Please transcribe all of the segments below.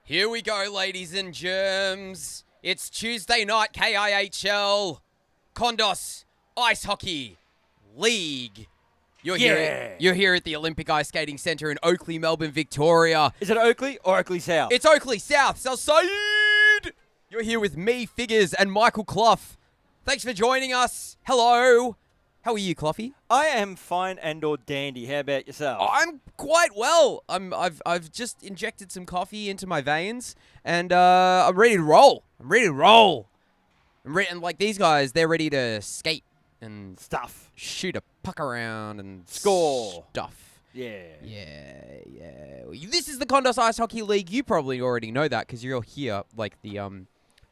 Here we go, ladies and germs. It's Tuesday night, KIHL, Kondos Ice Hockey League. You're here at the Olympic Ice Skating Centre in Oakley, Melbourne, Victoria. Is it Oakley or Oakley South? It's Oakley South, Southside. You're here with me, Figures, and Michael Clough. Thanks for joining us. Hello. How are you, Cloughie? I am fine and/or dandy. How about yourself? I'm quite well. I've just injected some coffee into my veins, and I'm ready to roll. And like these guys, they're ready to skate and Stuff. shoot a puck around and Score. stuff. Yeah. This is the Kondos Ice Hockey League. You probably already know that because you're here, like the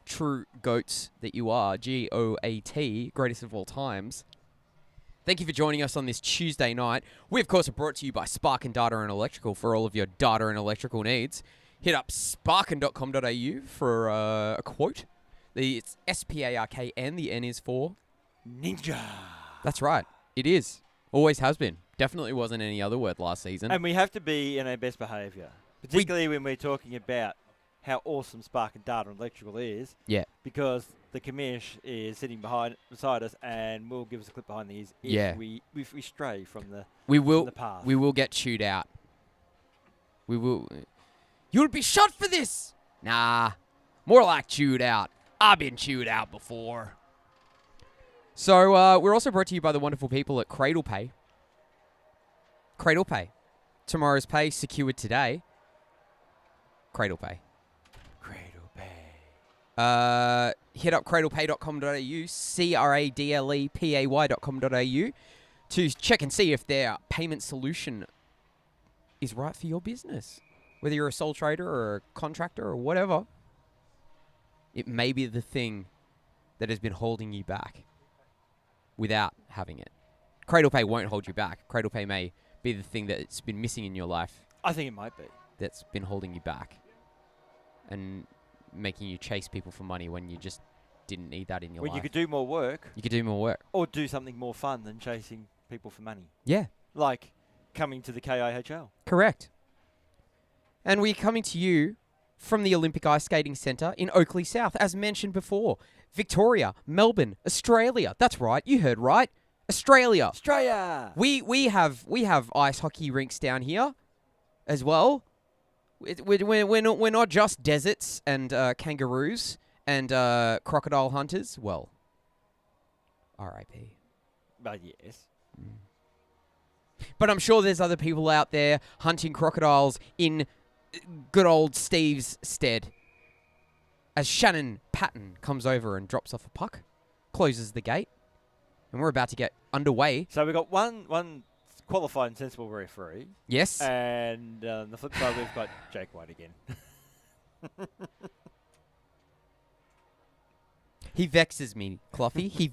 true goats that you are. GOAT, greatest of all times. Thank you for joining us on this Tuesday night. We, of course, are brought to you by Sparkin Data and Electrical for all of your data and electrical needs. Hit up sparkin.com.au for a quote. It's SPARKN. The N is for Ninja. That's right. It is. Always has been. Definitely wasn't any other word last season. And we have to be in our best behaviour, particularly when we're talking about how awesome Spark and Data and Electrical is. Yeah. Because the commish is sitting beside us and will give us a clip behind the ears if we stray from the path. We will get chewed out. We will. You'll be shot for this. Nah, more like chewed out. I've been chewed out before. So we're also brought to you by the wonderful people at Cradle Pay. Cradle Pay. Tomorrow's pay secured today. Cradle Pay. Cradle Pay. Hit up cradlepay.com.au, cradlepay.com.au to check and see if their payment solution is right for your business. Whether you're a sole trader or a contractor or whatever, it may be the thing that has been holding you back without having it. CradlePay won't hold you back. CradlePay may be the thing that's been missing in your life. I think it might be. That's been holding you back and making you chase people for money when you just didn't need that in your life. When you could do more work. You could do more work. Or do something more fun than chasing people for money. Yeah. Like coming to the KIHL. Correct. And we're coming to you from the Olympic Ice Skating Centre in Oakley South, as mentioned before. Victoria, Melbourne, Australia. That's right. You heard right. Australia. Australia. We have ice hockey rinks down here as well. We're not just deserts and kangaroos and crocodile hunters. Well, R.I.P. But yes. But I'm sure there's other people out there hunting crocodiles in good old Steve's stead. As Shannon Patton comes over and drops off a puck, closes the gate, and we're about to get underway. So we've got one qualified and sensible referee. Yes. And on the flip side, we've got Jake White again. He vexes me, Cloughie. He.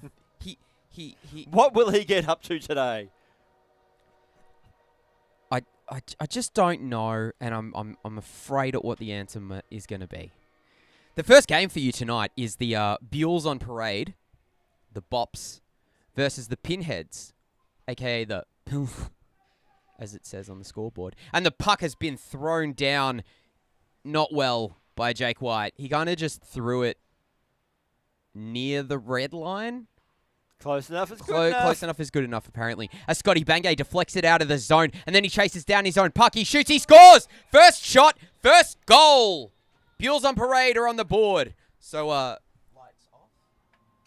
What will he get up to today? I just don't know, and I'm afraid at what the answer is going to be. The first game for you tonight is the Buells on Parade, the Bops, versus the Pinheads, a.k.a. the as it says on the scoreboard. And the puck has been thrown down not well by Jake White. He kind of just threw it near the red line. Close enough is good enough. Close enough is good enough, apparently. As Scotty Bangay deflects it out of the zone, and then he chases down his own puck. He shoots, he scores! First shot, first goal! Buells on Parade are on the board. So, lights off,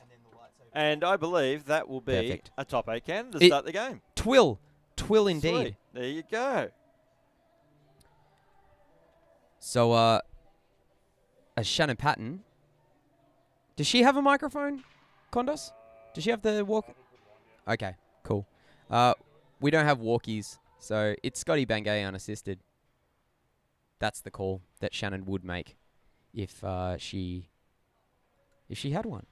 and then the lights over. And I believe that will be Perfect. a top 8 can to start the game. Twill indeed. Sweet. There you go. So, as Shannon Patton, does she have a microphone, Kondos? Does she have the walk? Okay, cool. We don't have walkies, so it's Scotty Bangay unassisted. That's the call that Shannon would make if she had one.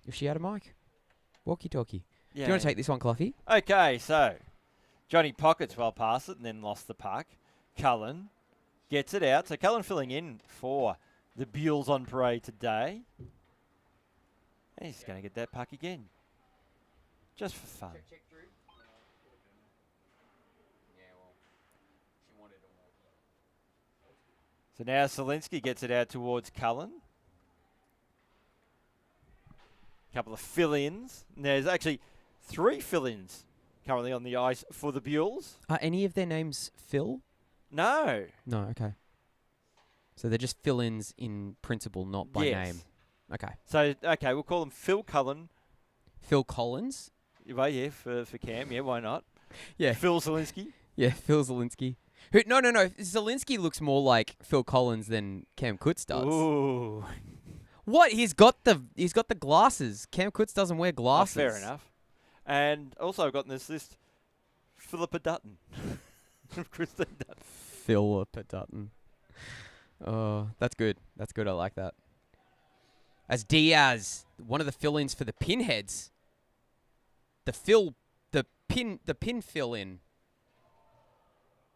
If she had a mic. Walkie-talkie. Yeah. Do you want to take this one, Cloughie? Okay, so Johnny pockets well past it and then lost the puck. Cullen gets it out. So Cullen filling in for the Buells on Parade today. And he's going to get that puck again. Just for fun. Check, Drew. Yeah, well, she wanted a walkie. So now Zielinski gets it out towards Cullen. Couple of fill-ins. There's actually 3 fill-ins currently on the ice for the Buells. Are any of their names Phil? No. No, okay. So they're just fill-ins in principle, not by name. Okay. So, okay, we'll call them Phil Cullen. Phil Collins? Well, yeah, for Cam. Yeah, why not? Yeah. Phil Zielinski. Yeah, Phil Zielinski. No. Zielinski looks more like Phil Collins than Cam Kutz does. Ooh. What? He's got the glasses. Cam Kutz doesn't wear Oh, glasses. fair enough. And also I've got in this list Philippa Dutton. Christine Dutton. Philippa Dutton. Oh, that's good. That's good. I like that. As Diaz, one of the fill-ins for the Pinheads. The pin fill-in.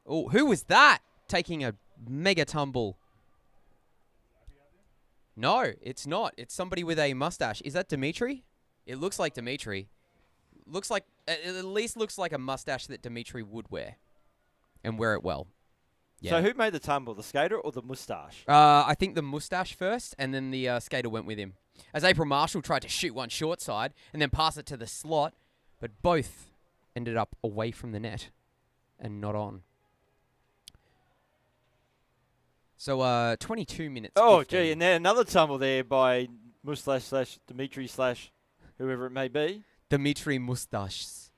Oh, who was that? Taking a mega tumble. No, it's not. It's somebody with a mustache. Is that Dimitri? It looks like Dimitri. Looks like, it at least looks like a mustache that Dimitri would wear. And wear it well. Yeah. So who made the tumble, the skater or the moustache? I think the mustache first, and then the skater went with him. As April Marshall tried to shoot one short side, and then pass it to the slot, but both ended up away from the net, and not on. So, 22 minutes. Oh, 15. gee, and then another tumble there by Mustache / Dimitri / whoever it may be. Dimitri Mustaches.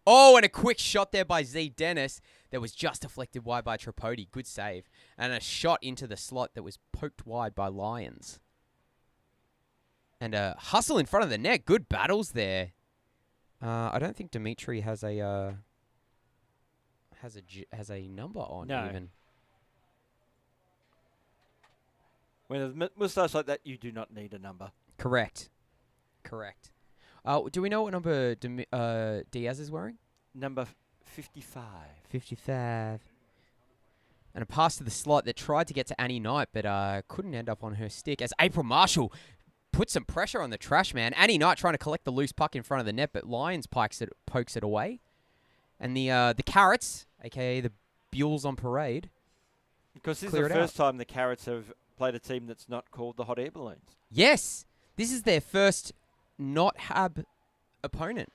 Oh, and a quick shot there by Z Dennis that was just deflected wide by Tripodi. Good save. And a shot into the slot that was poked wide by Lyons. And a hustle in front of the net. Good battles there. I don't think Dimitri has a number on even. When a moustache like that, you do not need a number. Correct. Do we know what number Diaz is wearing? Number 55. 55. And a pass to the slot that tried to get to Annie Knight, but couldn't end up on her stick. As April Marshall put some pressure on the trash man. Annie Knight trying to collect the loose puck in front of the net, but Lyons pokes it away. And the Carrots, a.k.a. the Buells on Parade, because this is the first time the Carrots have played a team that's not called the Hot Air Balloons. Yes. This is their first not Hab opponent.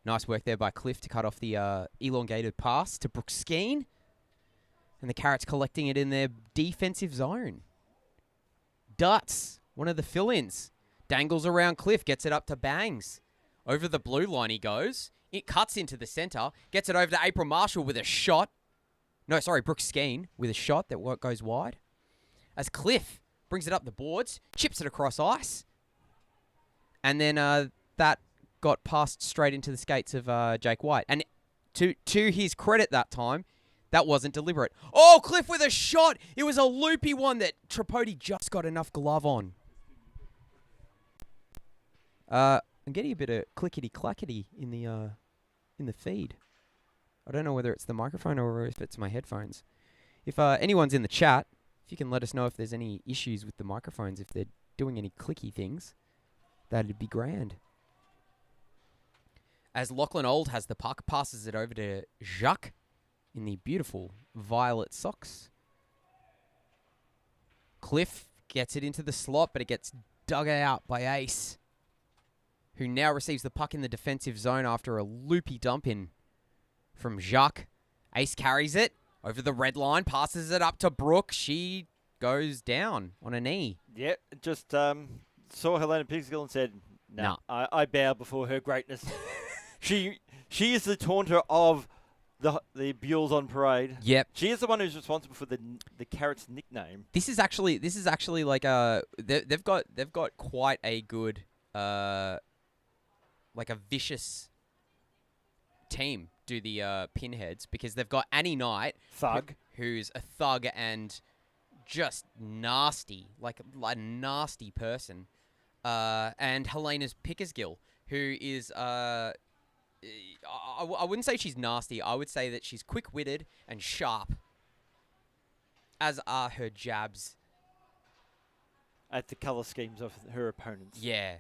Nice work there by Cliff to cut off the elongated pass to Brooks Skeen. And the Carrots collecting it in their defensive zone. Dutz, one of the fill-ins, dangles around Cliff, gets it up to Bangs. Over the blue line he goes. It cuts into the center, gets it over to April Marshall with a shot. No, sorry, Brooks Skeen with a shot that goes wide. As Cliff brings it up the boards, chips it across ice. And then that got passed straight into the skates of Jake White. And to his credit that time, that wasn't deliberate. Oh, Cliff with a shot. It was a loopy one that Tripodi just got enough glove on. I'm getting a bit of clickety-clackety in the feed. I don't know whether it's the microphone or if it's my headphones. If anyone's in the chat, if you can let us know if there's any issues with the microphones, if they're doing any clicky things, that'd be grand. As Lachlan Old has the puck, passes it over to Jacques in the beautiful violet socks. Cliff gets it into the slot, but it gets dug out by Ace, who now receives the puck in the defensive zone after a loopy dump in from Jacques. Ace carries it over the red line, passes it up to Brooke. She goes down on a knee. Yep, just saw Helena Pigsgill and said, "No, I bow before her greatness." She is the taunter of the Buells on Parade. Yep. She is the one who's responsible for the Carrots nickname. This is actually like they've got quite a good like a vicious team, do the Pinheads, because they've got Annie Knight, thug, who's a thug and just nasty, like a nasty person, and Helena's Pickersgill, who is I wouldn't say she's nasty. I would say that she's quick-witted and sharp, as are her jabs at the colour schemes of her opponents. Yeah.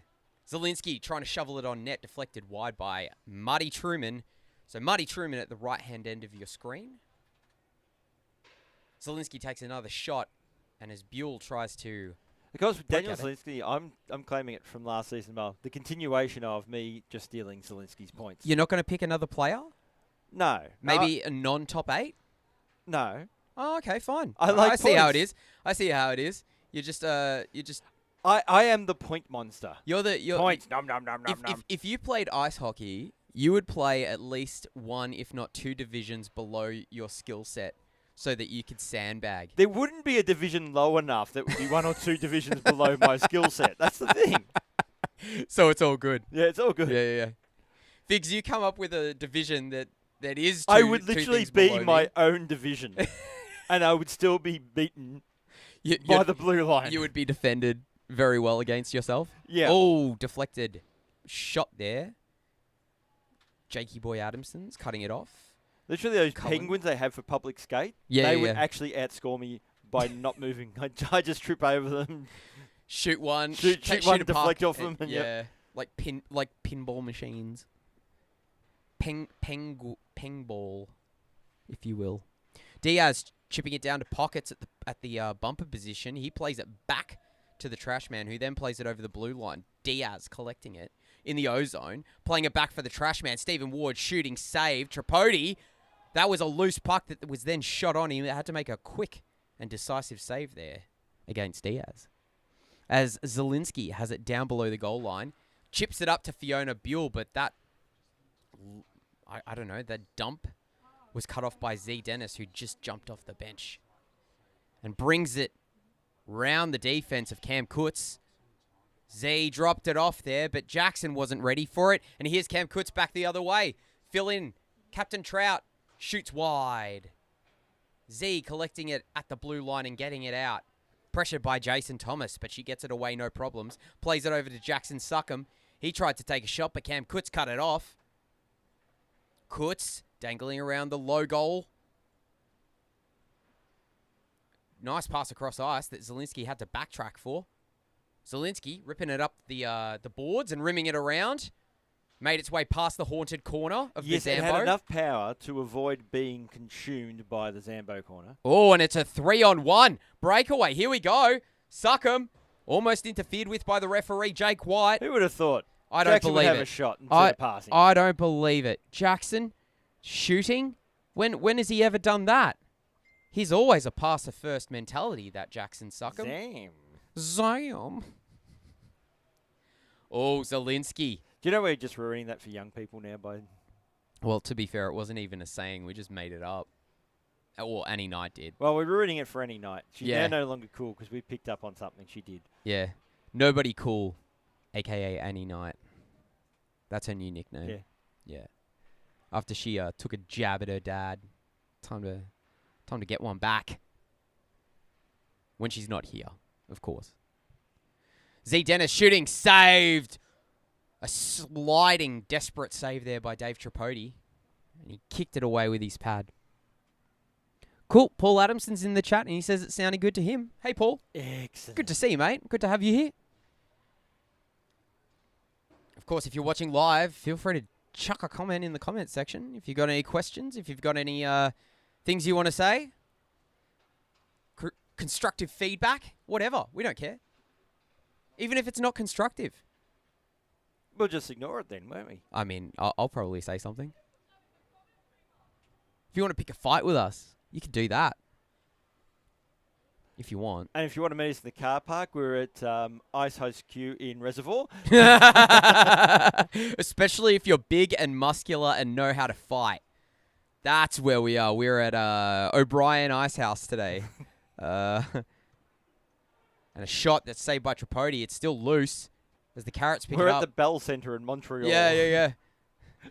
Zielinski trying to shovel it on net, deflected wide by Marty Truman. So Marty Truman at the right-hand end of your screen. Zelensky takes another shot, and as Buell tries to... Because with Break Daniel at it. Zelensky, I'm claiming it from last season, well, the continuation of me just stealing Zelensky's points. You're not going to pick another player? No. Maybe a non-top 8? No. Oh, okay, fine. I like I see how it points. is. I see how it is. You're just I am the point monster. you're Points. Nom, nom, nom, nom, nom. if you played ice hockey, you would play at least one, if not two divisions below your skill set, so that you could sandbag. There wouldn't be a division low enough that would be 1 or 2 divisions below my skill set. That's the thing. So it's all good. Yeah, it's all good. Yeah. Figs, you come up with a division that is. I would two literally things be below my me. own division, and I would still be beaten You, by you'd- the blue line. you would be defended very well against yourself. Yeah. Oh, deflected shot there. Jakey Boy Adamson's cutting it off. Literally, those Cullen. penguins they have for public skate, Yeah, they yeah, would yeah. actually outscore me by not moving. I just trip over them. Shoot one. Shoot shoot one, a puck, deflect off and- them, and Yeah, yep. like pinball machines. Pengball, if you will. Diaz chipping it down to Pockets at the bumper position. He plays it back to the trash man, who then plays it over the blue line. Diaz collecting it in the O-zone, playing it back for the trash man. Stephen Ward shooting, save. Tripodi, that was a loose puck that was then shot on. He had to make a quick and decisive save there against Diaz. As Zelensky has it down below the goal line, chips it up to Fiona Buell, but that, I don't know, that dump was cut off by Z Dennis, who just jumped off the bench and brings it round the defense of Cam Kutz. Z dropped it off there, but Jackson wasn't ready for it. And here's Cam Kutz back the other way. Fill in. Captain Trout shoots wide. Z collecting it at the blue line and getting it out. Pressured by Jason Thomas, but she gets it away, no problems. Plays it over to Jackson Suckham. He tried to take a shot, but Cam Kutz cut it off. Kutz dangling around the low goal. Nice pass across ice that Zelensky had to backtrack for. Zelensky ripping it up the boards and rimming it around. Made its way past the haunted corner of Yes, the it Zambo. had enough power to avoid being consumed by the Zambo corner. Oh, and it's a 3-on-1 breakaway. Here we go. Suckham almost interfered with by the referee, Jake White. Who would have thought? I don't Jackson believe would have it. a shot instead of passing. I don't believe it. Jackson shooting? When has he ever done that? He's always a passer first mentality, that Jackson Suckham. Zam. Oh, Zelensky. Do you know we're just ruining that for young people now by... Well, to be fair, it wasn't even a saying. We just made it up. Well, Annie Knight did. Well, we're ruining it for any night. She's Yeah. now no longer cool because we picked up on something she did. Yeah. Nobody cool, a.k.a. Annie Knight. That's her new nickname. Yeah. Yeah. After she took a jab at her dad. Time to get one back. When she's not here, of course. Z Dennis shooting, saved. A sliding, desperate save there by Dave Tripodi. And he kicked it away with his pad. Cool. Paul Adamson's in the chat, and he says it sounded good to him. Hey, Paul. Excellent. Good to see you, mate. Good to have you here. Of course, if you're watching live, feel free to chuck a comment in the comment section. If you've got any questions, if you've got any things you want to say, constructive feedback, whatever. We don't care. Even if it's not constructive. We'll just ignore it then, won't we? I mean, I'll probably say something. If you want to pick a fight with us, you can do that. If you want. And if you want to meet us in the car park, we're at Ice Host Q in Reservoir. Especially if you're big and muscular and know how to fight. That's where we are. We're at O'Brien Ice House today. And a shot that's saved by Tripodi. It's still loose as the Carrots pick We're it at up. the Bell Centre in Montreal. Yeah.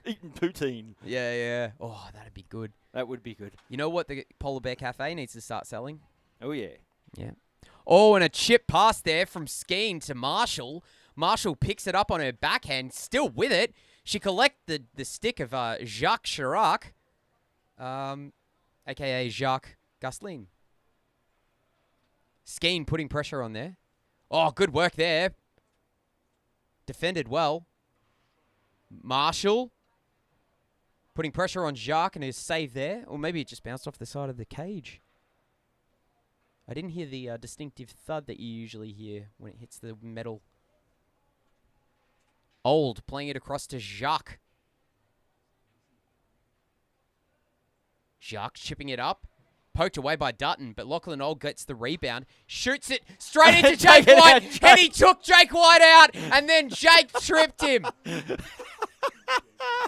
Eating poutine. Yeah. Oh, that'd be good. That would be good. You know what the Polar Bear Cafe needs to start selling? Oh, yeah. Yeah. Oh, and a chip pass there from Skeen to Marshall. Marshall picks it up on her backhand, still with it. She collects the stick of Jacques Chirac, a.k.a. Jacques Gusselin. Skeen putting pressure on there. Oh, good work there. Defended well. Marshall putting pressure on Jacques and his save there. Or maybe it just bounced off the side of the cage. I didn't hear the distinctive thud that you usually hear when it hits the metal. Old playing it across to Jacques. Jacques chipping it up. Poked away by Dutton, but Lachlan Old gets the rebound. Shoots it straight into Jake White. And he took Jake White out. And then Jake tripped him.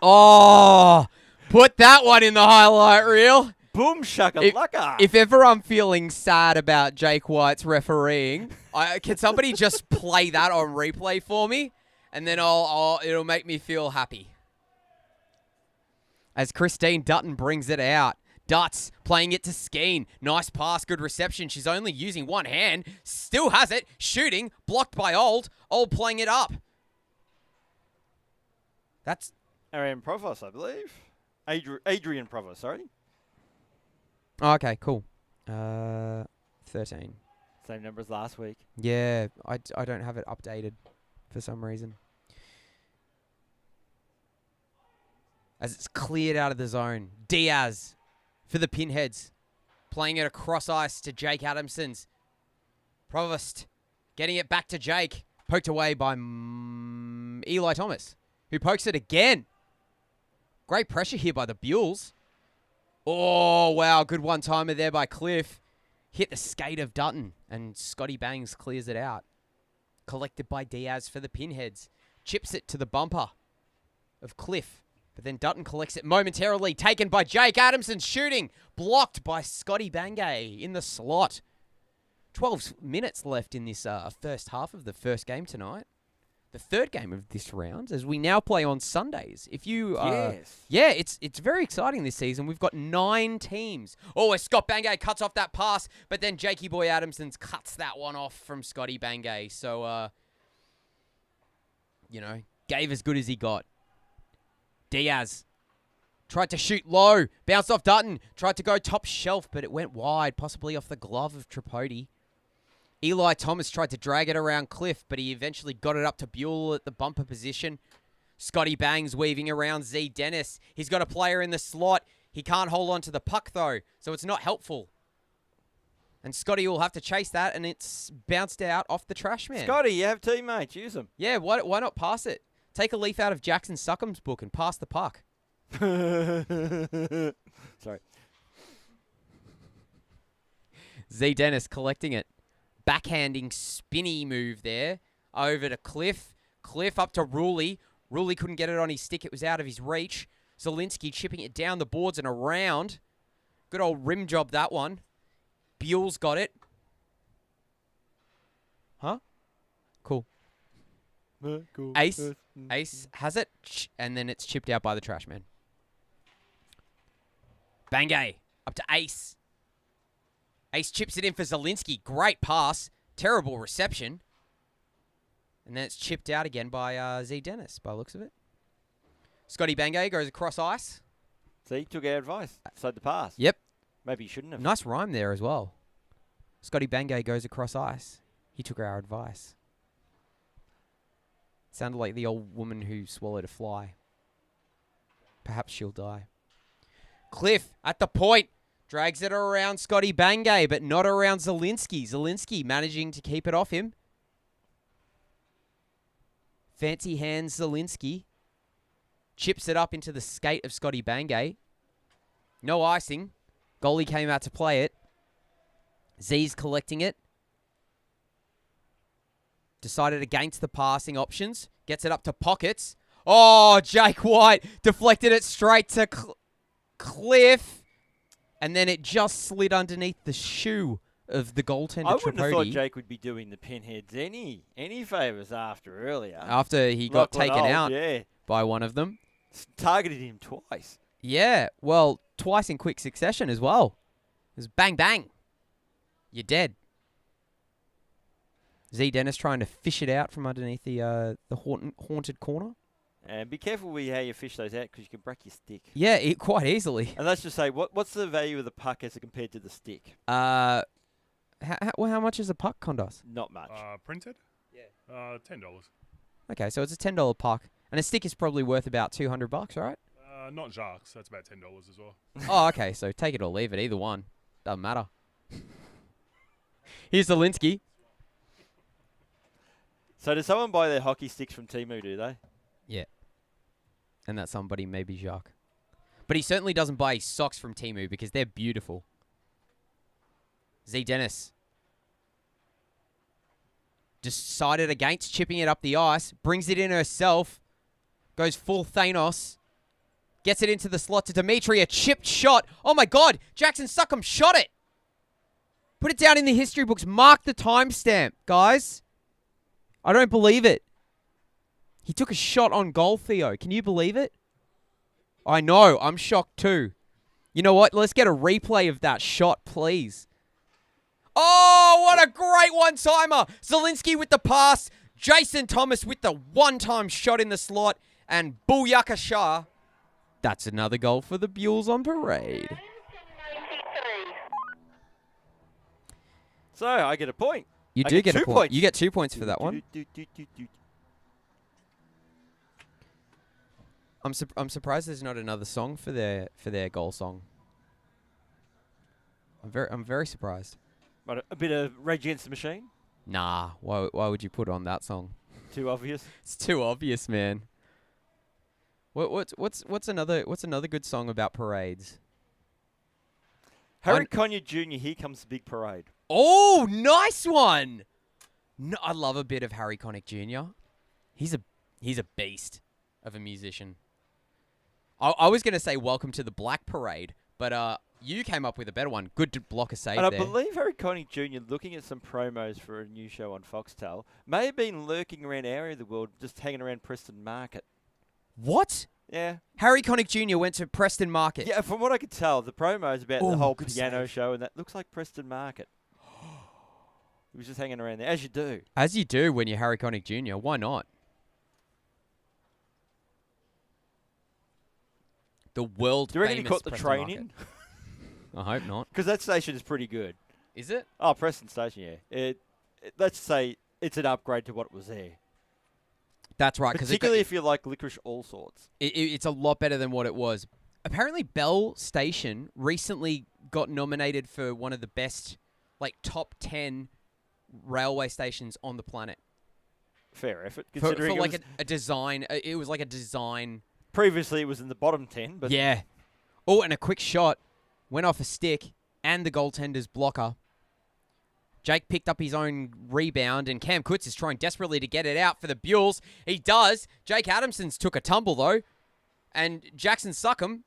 Oh, put that one in the highlight reel. Boom shakalaka. If ever I'm feeling sad about Jake White's refereeing, can somebody just play that on replay for me? And then it'll make me feel happy. As Christine Dutton brings it out. Dutts playing it to Skeen. Nice pass, good reception. She's only using one hand. Still has it. Shooting. Blocked by Old. Old playing it up. That's... Ariane Provost, I believe. Adrian Provost, sorry. Oh, okay, cool. 13. Same number as last week. Yeah, I don't have it updated for some reason. As it's cleared out of the zone. Diaz for the Pinheads. Playing it across ice to Jake Adamsons. Provost getting it back to Jake. Poked away by Eli Thomas, who pokes it again. Great pressure here by the Buells. Oh, wow. Good one-timer there by Cliff. Hit the skate of Dutton, and Scotty Bangs clears it out. Collected by Diaz for the Pinheads. Chips it to the bumper of Cliff. But then Dutton collects it momentarily. Taken by Jake Adamson. Shooting. Blocked by Scotty Bangay in the slot. 12 minutes left in this first half of the first game tonight. The third game of this round, as we now play on Sundays. If you, yes. Yeah, it's very exciting this season. We've got 9 teams. Oh, as Scott Bangay cuts off that pass, but then Jakey Boy Adamsons cuts that one off from Scotty Bangay. So, gave as good as he got. Diaz tried to shoot low, bounced off Dutton, tried to go top shelf, but it went wide, possibly off the glove of Tripodi. Eli Thomas tried to drag it around Cliff, but he eventually got it up to Buell at the bumper position. Scotty Bangs weaving around Z Dennis. He's got a player in the slot. He can't hold on to the puck, though, so it's not helpful. And Scotty will have to chase that, and it's bounced out off the trash man. Scotty, you have teammates. Use them. Yeah, why not pass it? Take a leaf out of Jackson Suckham's book and pass the puck. Sorry. Z Dennis collecting it. Backhanding spinny move there. Over to Cliff. Cliff up to Ruley. Ruley couldn't get it on his stick. It was out of his reach. Zielinski chipping it down the boards and around. Good old rim job, that one. Buell's got it. Huh? Cool. Cool. Ace has it. And then it's chipped out by the trash man. Bangay. Up to Ace. Ace chips it in for Zielinski. Great pass. Terrible reception. And then it's chipped out again by Z Dennis, by the looks of it. Scotty Bangay goes across ice. So he took our advice. Slowed the pass. Yep. Maybe he shouldn't have. Nice rhyme there as well. Scotty Bangay goes across ice. He took our advice. Sounded like the old woman who swallowed a fly. Perhaps she'll die. Cliff at the point. Drags it around Scotty Bangay, but not around Zielinski. Zielinski managing to keep it off him. Fancy hands Zielinski. Chips it up into the skate of Scotty Bangay. No icing. Goalie came out to play it. Z's collecting it. Decided against the passing options. Gets it up to Pockets. Oh, Jake White deflected it straight to Cliff. And then it just slid underneath the shoe of the goaltender. I wouldn't have thought Tripodi. Jake would be doing the Pinheads any favours after earlier. After he got taken out by one of them. Targeted him twice. Yeah, well, twice in quick succession as well. It was bang, bang. You're dead. Z Dennis trying to fish it out from underneath the haunted corner. And be careful with how you fish those out because you can break your stick. Yeah, quite easily. And let's just say, what's the value of the puck as compared to the stick? How much is a puck, Kondos? Not much. Printed? Yeah. $10. Okay, so it's a $10 puck. And a stick is probably worth about $200, right? Not Jacques, that's about $10 as well. Oh, okay, so take it or leave it, either one. Doesn't matter. Here's Zelinsky. So does someone buy their hockey sticks from Temu, do they? Yeah. And that somebody may be Jacques. But he certainly doesn't buy his socks from Temu because they're beautiful. Z Dennis. Decided against chipping it up the ice. Brings it in herself. Goes full Thanos. Gets it into the slot to Dimitri. A chipped shot. Oh my God. Jackson Succum shot it. Put it down in the history books. Mark the timestamp, guys. I don't believe it. He took a shot on goal, Theo. Can you believe it? I know. I'm shocked too. You know what? Let's get a replay of that shot, please. Oh, what a great one-timer. Zelinsky with the pass. Jason Thomas with the one-time shot in the slot. And Booyaka Shah. That's another goal for the Buells on Parade. So I get a point. You I do get get a 2 point. points. You get 2 points for that one. I'm surprised there's not another song for their goal song. I'm very surprised. But a bit of Rage Against the Machine. Nah, why would you put on that song? Too obvious. It's too obvious, man. What's another good song about parades? Harry Connick Jr. Here Comes the Big Parade. Oh, nice one. No, I love a bit of Harry Connick Jr. He's a beast of a musician. I was going to say Welcome to the Black Parade, but you came up with a better one. Good to block a save And there. I believe Harry Connick Jr., looking at some promos for a new show on Foxtel, may have been lurking around our area of the world, just hanging around Preston Market. What? Yeah. Harry Connick Jr. went to Preston Market. Yeah, from what I could tell, the promos about the Oh, whole good piano save. show, and that looks like Preston Market. He was just hanging around there, as you do. As you do when you're Harry Connick Jr. Why not? The world Do you reckon he famous caught the Preston train Market. in? I hope not. Because that station is pretty good. Is it? Oh, Preston Station, yeah. Let's say it's an upgrade to what was there. That's right. Particularly if you like licorice all sorts. It's a lot better than what it was. Apparently, Bell Station recently got nominated for one of the best, top 10 railway stations on the planet. Fair effort. For Considering like a design. It was like a design. previously it was in the bottom 10, but Yeah. Oh, and a quick shot. Went off a stick and the goaltender's blocker. Jake picked up his own rebound, and Cam Kutz is trying desperately to get it out for the Buells. He does. Jake Adamson's took a tumble, though. And Jackson Succum,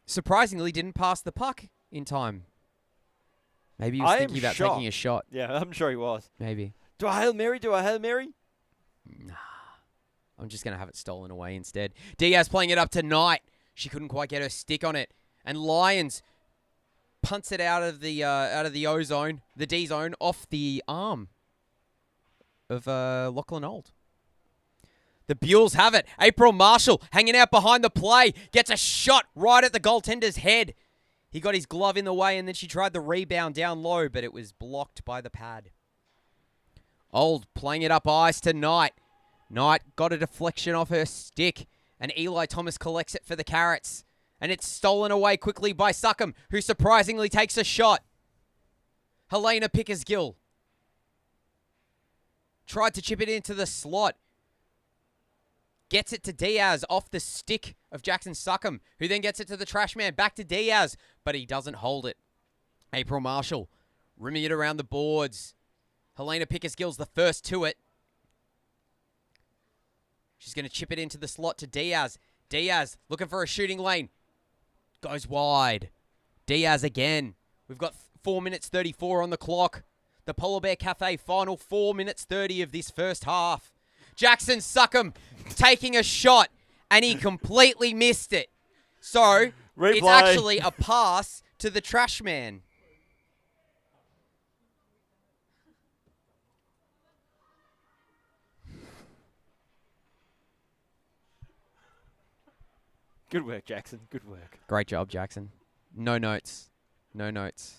surprisingly, didn't pass the puck in time. Maybe he was thinking about taking a shot. Yeah, I'm sure he was. Maybe. Do I Hail Mary? Nah. I'm just going to have it stolen away instead. Diaz playing it up to Knight. She couldn't quite get her stick on it. And Lyons punts it out of the O zone, the D zone, off the arm of Lachlan Old. The Buells have it. April Marshall hanging out behind the play. Gets a shot right at the goaltender's head. He got his glove in the way, and then she tried the rebound down low, but it was blocked by the pad. Old playing it up ice to Knight. Knight got a deflection off her stick, and Eli Thomas collects it for the Carrots. And it's stolen away quickly by Succum, who surprisingly takes a shot. Helena Pickersgill tried to chip it into the slot. Gets it to Diaz off the stick of Jackson Succum, who then gets it to the trash man. Back to Diaz, but he doesn't hold it. April Marshall rimming it around the boards. Helena Pickersgill's the first to it. She's going to chip it into the slot to Diaz. Diaz looking for a shooting lane. Goes wide. Diaz again. We've got 4 minutes 34 on the clock. The Polar Bear Cafe final 4 minutes 30 of this first half. Jackson Succum taking a shot, and he completely missed it. So, Replay. It's actually a pass to the trash man. Good work, Jackson. Good work. Great job, Jackson. No notes. No notes.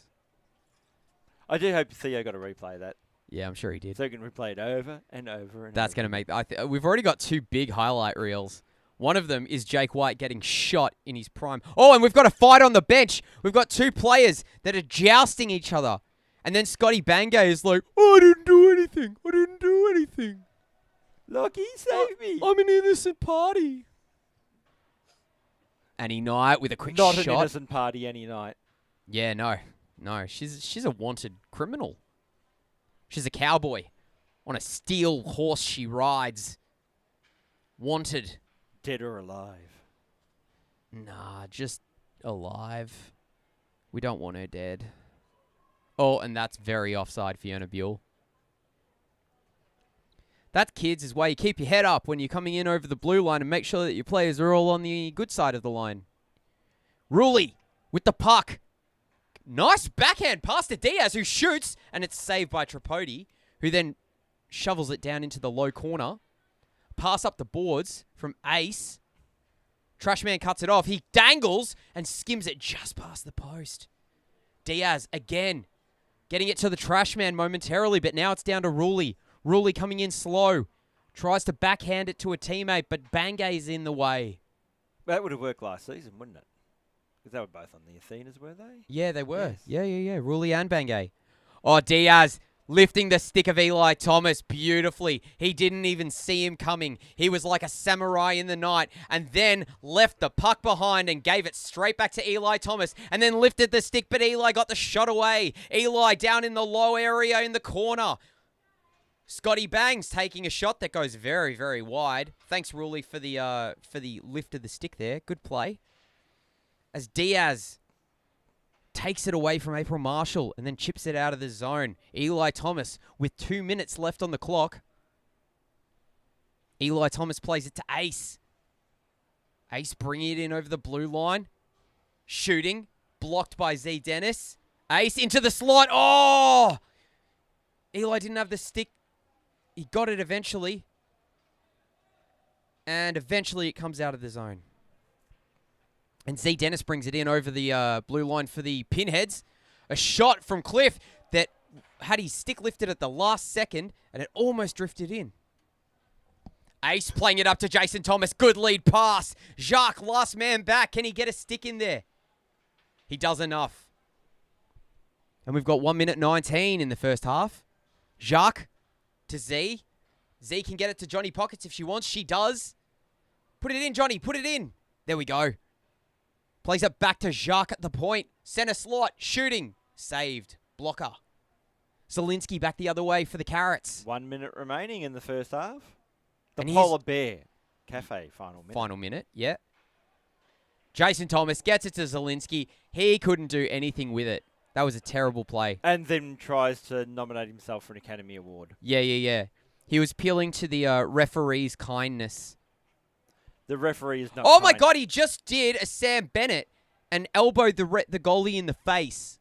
I do hope Theo got a replay of that. Yeah, I'm sure he did. So he can replay it over and over and That's over. going to make... we've already got two big highlight reels. One of them is Jake White getting shot in his prime. Oh, and we've got a fight on the bench. We've got two players that are jousting each other. And then Scotty Bangay is like, oh, I didn't do anything. I didn't do anything. Lockie, save me. I'm an innocent party. Annie Knight with a quick Not shot. an innocent party any night. Yeah, no. She's a wanted criminal. She's a cowboy. On a steel horse she rides. Wanted. Dead or alive. Nah, just alive. We don't want her dead. Oh, and that's very offside, Fiona Buell. That, kids, is why you keep your head up when you're coming in over the blue line and make sure that your players are all on the good side of the line. Ruley with the puck. Nice backhand pass to Diaz, who shoots, and it's saved by Tripodi, who then shovels it down into the low corner. Pass up the boards from Ace. Trashman cuts it off. He dangles and skims it just past the post. Diaz again getting it to the Trashman momentarily, but now it's down to Ruley. Ruley coming in slow. Tries to backhand it to a teammate, but Bangay's in the way. That would have worked last season, wouldn't it? Because they were both on the Athenas, were they? Yeah, they were. Yes. Yeah. Ruley and Bangay. Oh, Diaz lifting the stick of Eli Thomas beautifully. He didn't even see him coming. He was like a samurai in the night, and then left the puck behind and gave it straight back to Eli Thomas, and then lifted the stick, but Eli got the shot away. Eli down in the low area in the corner. Scotty Bangs taking a shot that goes very, very wide. Thanks, Ruley, for the lift of the stick there. Good play. As Diaz takes it away from April Marshall and then chips it out of the zone. Eli Thomas with 2 minutes left on the clock. Eli Thomas plays it to Ace. Ace bringing it in over the blue line. Shooting. Blocked by Z Dennis. Ace into the slot. Oh! Eli didn't have the stick. He got it eventually. And eventually it comes out of the zone. And Z Dennis brings it in over the blue line for the Pinheads. A shot from Cliff that had his stick lifted at the last second, and it almost drifted in. Ace playing it up to Jason Thomas. Good lead pass. Jacques, last man back. Can he get a stick in there? He does enough. And we've got 1 minute 19 in the first half. Jacques to Z. Z can get it to Johnny Pockets if she wants. She does. Put it in, Johnny. Put it in. There we go. Plays it back to Jacques at the point. Center slot. Shooting. Saved. Blocker. Zielinski back the other way for the Carrots. 1 minute remaining in the first half. The And Polar Bear Cafe final minute. Final minute, yeah. Jason Thomas gets it to Zielinski. He couldn't do anything with it. That was a terrible play. And then tries to nominate himself for an Academy Award. Yeah. He was appealing to the referee's kindness. The referee is not Oh my kind. God, he just did a Sam Bennett and elbowed the goalie in the face.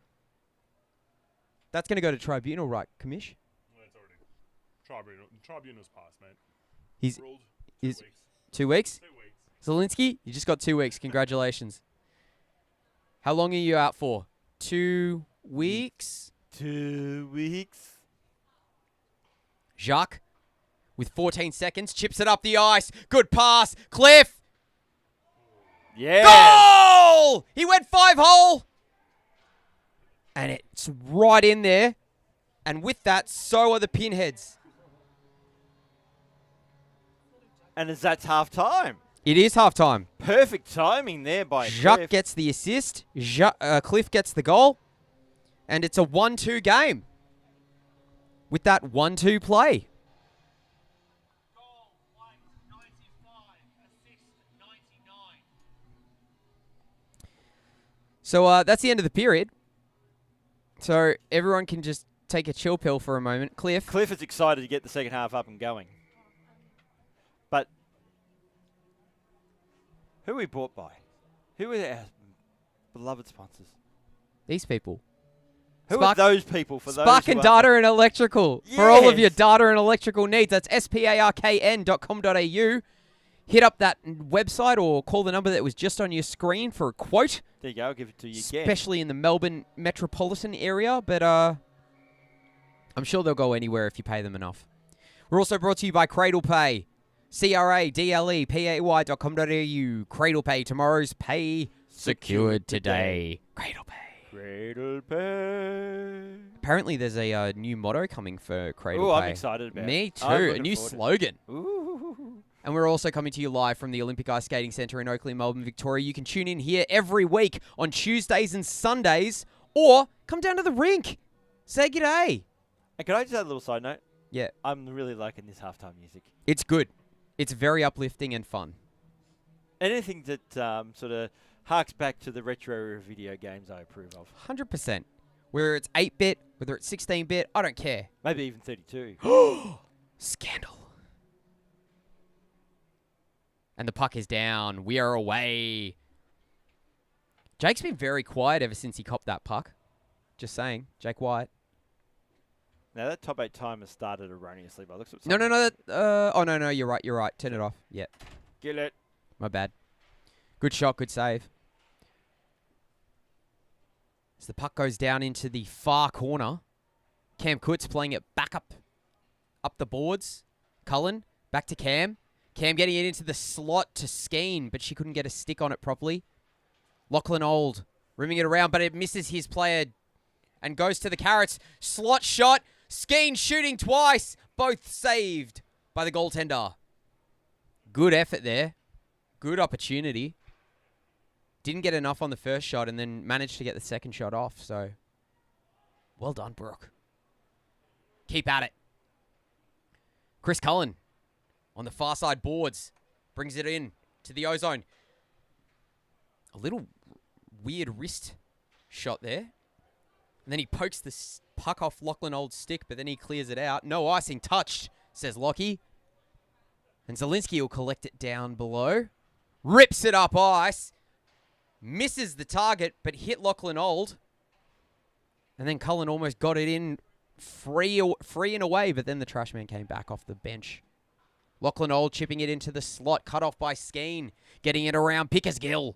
That's going to go to tribunal, right, Commish? Well, it's already tribunal's passed, mate. He's Ruled 2 is- weeks. 2 weeks? 2 weeks. Zielinski, you just got 2 weeks. Congratulations. How long are you out for? 2 weeks? 2 weeks. Jacques, with 14 seconds, chips it up the ice. Good pass. Cliff. Yeah. Goal! He went 5-hole. And it's right in there. And with that, so are the Pinheads. And as that's half time. It is halftime. Perfect timing there by Jacques Cliff. gets the assist. Cliff gets the goal. And it's a 1-2 game. With that 1-2 play. Goal 195, assist 99. So that's the end of the period. So everyone can just take a chill pill for a moment. Cliff. Cliff is excited to get the second half up and going. But who are we bought by? Who are our beloved sponsors? These people. Who Spark- are those people for those Spark who and are- Data and Electrical. For all of your Yes. data and electrical needs. That's sparkn.com.au. Hit up that website or call the number that was just on your screen for a quote. There you go, I'll give it to you again. Especially in the Melbourne metropolitan area. But I'm sure they'll go anywhere if you pay them enough. We're also brought to you by Cradle Pay. CradlePay.com.au. Cradle Pay. Tomorrow's pay secured today. Cradle Pay. Cradle pay. Apparently, there's a new motto coming for Cradle Oh, Pay. I'm excited about Me it. too. I'm A looking new forward to it. slogan. Ooh. And we're also coming to you live from the Olympic Ice Skating Centre in Oakley, Melbourne, Victoria. You can tune in here every week on Tuesdays and Sundays, or come down to the rink. Say g'day. And can I just add a little side note? Yeah, I'm really liking this halftime music. it's good. It's very uplifting and fun. Anything that sort of harks back to the retro era of video games, I approve of. 100%. Whether it's 8-bit, whether it's 16-bit, I don't care. Maybe even 32. Scandal. And the puck is down. We are away. Jake's been very quiet ever since he copped that puck. Just saying. Jake White. Now, that top 8 time has started erroneously by the looks of it. No. No, you're right. Turn it off. Yeah, Get it. my bad. Good shot, good save. As the puck goes down into the far corner, Cam Kutz playing it back up the boards. Cullen, back to Cam. Cam getting it into the slot to Skeen, but she couldn't get a stick on it properly. Lachlan Old rimming it around, but it misses his player and goes to the Carrots. Slot shot. Skeen shooting twice. Both saved by the goaltender. Good effort there. Good opportunity. Didn't get enough on the first shot and then managed to get the second shot off. So, well done, Brooke. Keep at it. Chris Cullen on the far side boards. Brings it in to the ozone. A little weird wrist shot there. And then he pokes the puck off Lachlan Old's stick, but then he clears it out. No icing touched, says Lockie. And Zielinski will collect it down below. Rips it up ice. Misses the target, but hit Lachlan Old. And then Cullen almost got it in free and away, but then the trash man came back off the bench. Lachlan Old chipping it into the slot, cut off by Skeen. Getting it around Pickersgill.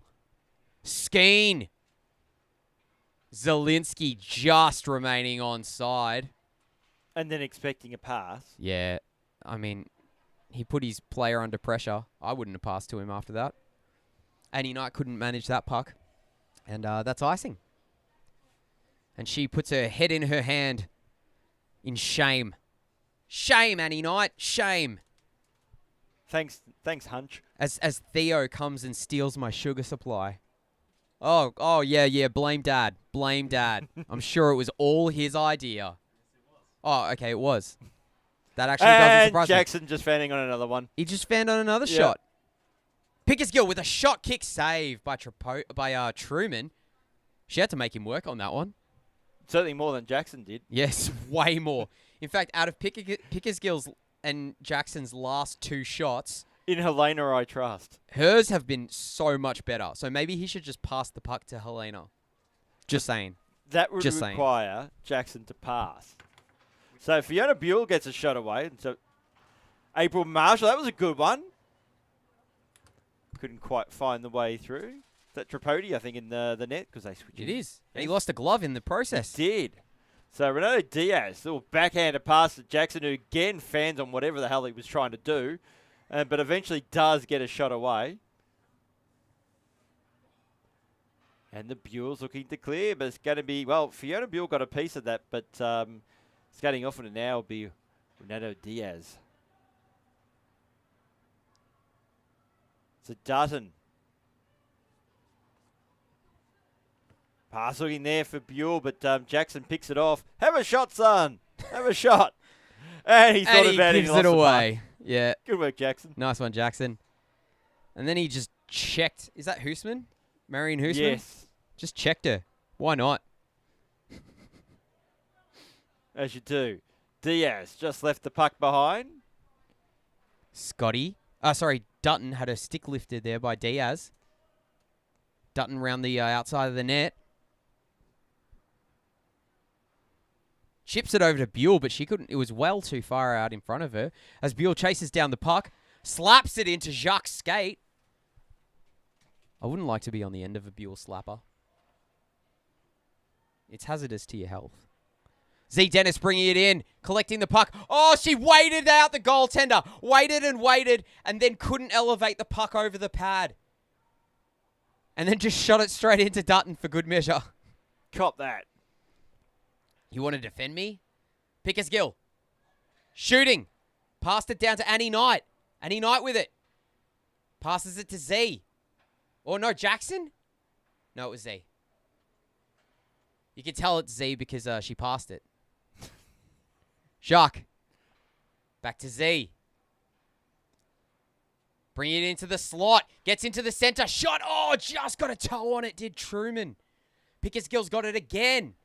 Skeen. Zielinski just remaining on side. And then expecting a pass. Yeah, I mean, he put his player under pressure. I wouldn't have passed to him after that. Annie Knight couldn't manage that puck. And that's icing. And she puts her head in her hand in shame. Shame, Annie Knight. Shame. Thanks, Hunch. As Theo comes and steals my sugar supply. Oh, yeah, blame Dad. Blame Dad. I'm sure it was all his idea. Oh, okay, it was. That actually doesn't surprise me. Jackson just fanning on another one. He just fanned on another shot. Pickersgill with a shot kick save by Truman. She had to make him work on that one. Certainly more than Jackson did. Yes, way more. In fact, out of Pickersgill's and Jackson's last 2 shots, In Helena, I trust. hers have been so much better. So maybe he should just pass the puck to Helena. Just saying. That would Just saying. require Jackson to pass. So Fiona Buell gets a shot away. And so April Marshall, that was a good one. Couldn't quite find the way through. Is that Tripodi, I think, in the net? Because they switched It is. And he lost a glove in the process. He did. So Renato Diaz, little backhanded pass to Jackson, who again fans on whatever the hell he was trying to do, but eventually does get a shot away. And the Buell's looking to clear, but it's going to be, well, Fiona Buell got a piece of that, but skating off on it now will be Renato Diaz. So Dutton. Pass looking there for Buell, but Jackson picks it off. Have a shot, son. Have a shot. And he thought And about he gives it. it away. Yeah. Good work, Jackson. Nice one, Jackson. And then he just checked. Is that Hoosman? Marion Hoosman? Yes, Just checked her. Why not? as you do. Diaz just left the puck behind. Dutton had her stick lifted there by Diaz. Dutton round the outside of the net. Chips it over to Buell, but she couldn't. It was well too far out in front of her. As Buell chases down the puck, slaps it into Jacques' skate. I wouldn't like to be on the end of a Buell slapper. It's hazardous to your health. Z Dennis bringing it in, collecting the puck. Oh, she waited out the goaltender. Waited, and then couldn't elevate the puck over the pad. And then just shot it straight into Dutton for good measure. Cop that. You want to defend me? Pick a skill. Shooting. Passed it down to Annie Knight. Annie Knight with it. Passes it to Z. Or no, Jackson? No, it was Z. You can tell it's Z because she passed it. Jacques. Back to Z. Bring it into the slot. Gets into the center. Shot. Oh, just got a toe on it, did Truman. Pickersgill's got it again.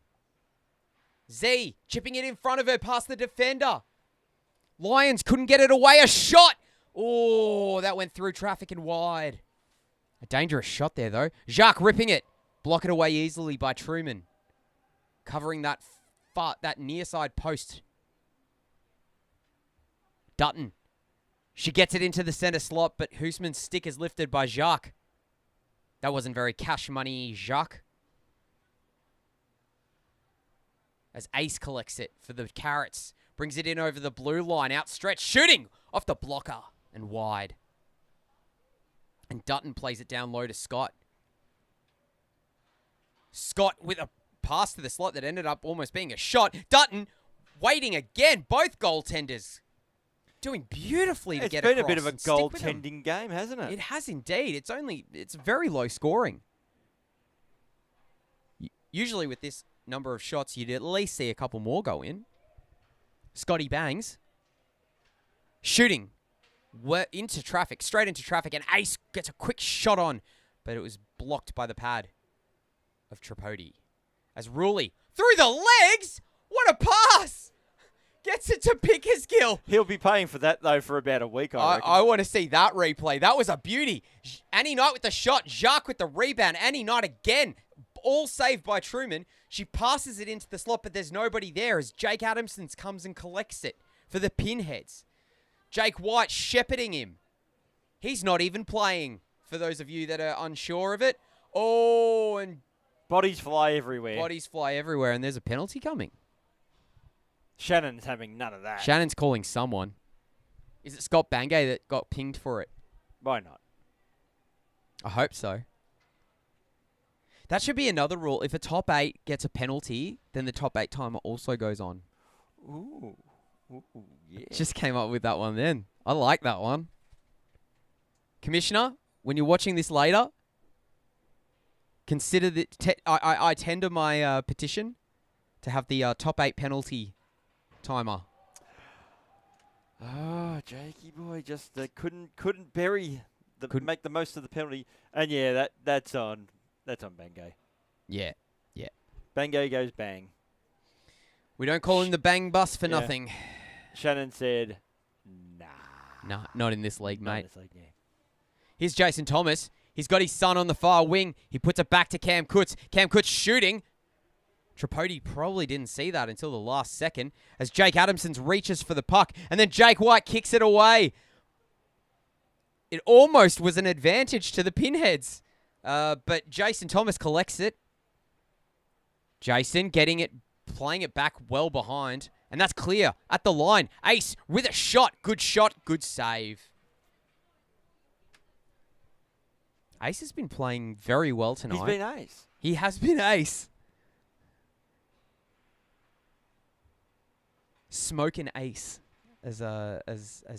Z. Chipping it in front of her past the defender. Lions couldn't get it away. A shot. Oh, that went through traffic and wide. A dangerous shot there, though. Jacques ripping it. Block it away easily by Truman. Covering that near side post. Dutton. She gets it into the center slot, but Hoosman's stick is lifted by Jacques. That wasn't very cash money, Jacques. As Ace collects it for the Carrots. Brings it in over the blue line. Outstretched. Shooting off the blocker and wide. And Dutton plays it down low to Scott. Scott with a pass to the slot that ended up almost being a shot. Dutton waiting again. Both goaltenders doing beautifully to get across. It's been a bit of a and stick with them. goaltending game, hasn't it? It has indeed. It's very low scoring. Usually with this number of shots, you'd at least see a couple more go in. Scotty bangs. Shooting. We're into traffic, straight into traffic, and Ace gets a quick shot on, but it was blocked by the pad of Tripodi. As Ruley, through the legs! What a pass! Gets it to Pickersgill. He'll be paying for that, though, for about a week, I reckon. I want to see that replay. That was a beauty. Annie Knight with the shot. Jacques with the rebound. Annie Knight again. All saved by Truman. She passes it into the slot, but there's nobody there as Jake Adamson comes and collects it for the Pinheads. Jake White shepherding him. He's not even playing, for those of you that are unsure of it. Oh, and Bodies fly everywhere. bodies fly everywhere, and there's a penalty coming. Shannon's having none of that. Shannon's calling someone. Is it Scott Bangay that got pinged for it? Why not? I hope so. That should be another rule. If a top 8 gets a penalty, then the top 8 timer also goes on. Ooh. Ooh, yeah. Just came up with that one then. I like that one. Commissioner, when you're watching this later, consider that I tender my petition to have the top 8 penalty timer. Oh, Jakey boy, just couldn't bury make the most of the penalty. And yeah, that's on Bangay. Yeah. Bangay goes bang. We don't call him the bang bus for Yeah. nothing. Shannon said, nah. Nah, not in this league, Not mate. in this league, yeah. Here's Jason Thomas. He's got his son on the far wing. He puts it back to Cam Kutz. Cam Kutz shooting. Tripodi probably didn't see that until the last second as Jake Adamson reaches for the puck. And then Jake White kicks it away. It almost was an advantage to the Pinheads. But Jason Thomas collects it. Jason getting it, playing it back well behind. And that's clear at the line. Ace with a shot. Good shot. Good save. Ace has been playing very well tonight. He's been ace. He has been ace. Smoking ace, as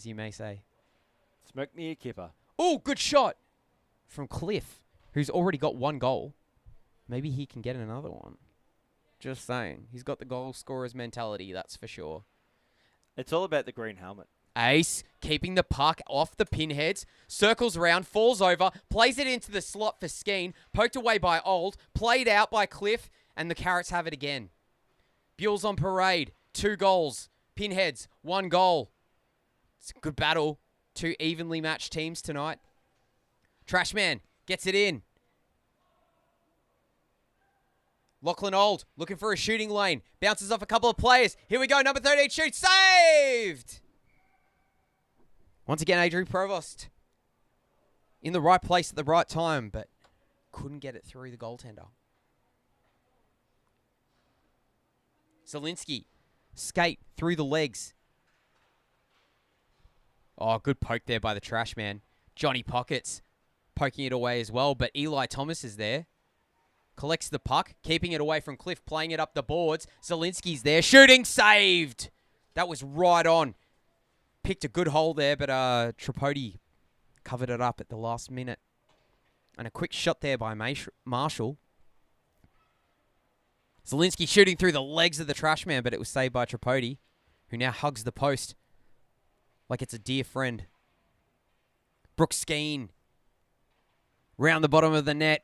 you may say. Smoke me a kipper. Oh, good shot from Cliff, who's already got one goal. Maybe he can get another one. Just saying. He's got the goal scorer's mentality, that's for sure. It's all about the green helmet. Ace keeping the puck off the Pinheads. Circles around, falls over, plays it into the slot for Skeen. Poked away by Old, played out by Cliff, and the Carrots have it again. Buell's on parade. 2 goals. Pinheads, 1 goal. It's a good battle. 2 evenly matched teams tonight. Trashman gets it in. Lachlan Old looking for a shooting lane. Bounces off a couple of players. Here we go. Number 13 shoots. Saved! Once again, Adrian Provost in the right place at the right time, but couldn't get it through the goaltender. Zielinski, skate through the legs. Oh, good poke there by the trash man. Johnny Pockets poking it away as well, but Eli Thomas is there. collects the puck, keeping it away from Cliff, playing it up the boards. Zielinski's there, shooting, saved. That was right on. Picked a good hole there, but Tripodi covered it up at the last minute. And a quick shot there by Marshall. Zielinski shooting through the legs of the trash man, but it was saved by Tripodi, who now hugs the post like it's a dear friend. Brooke Skeen. Round the bottom of the net.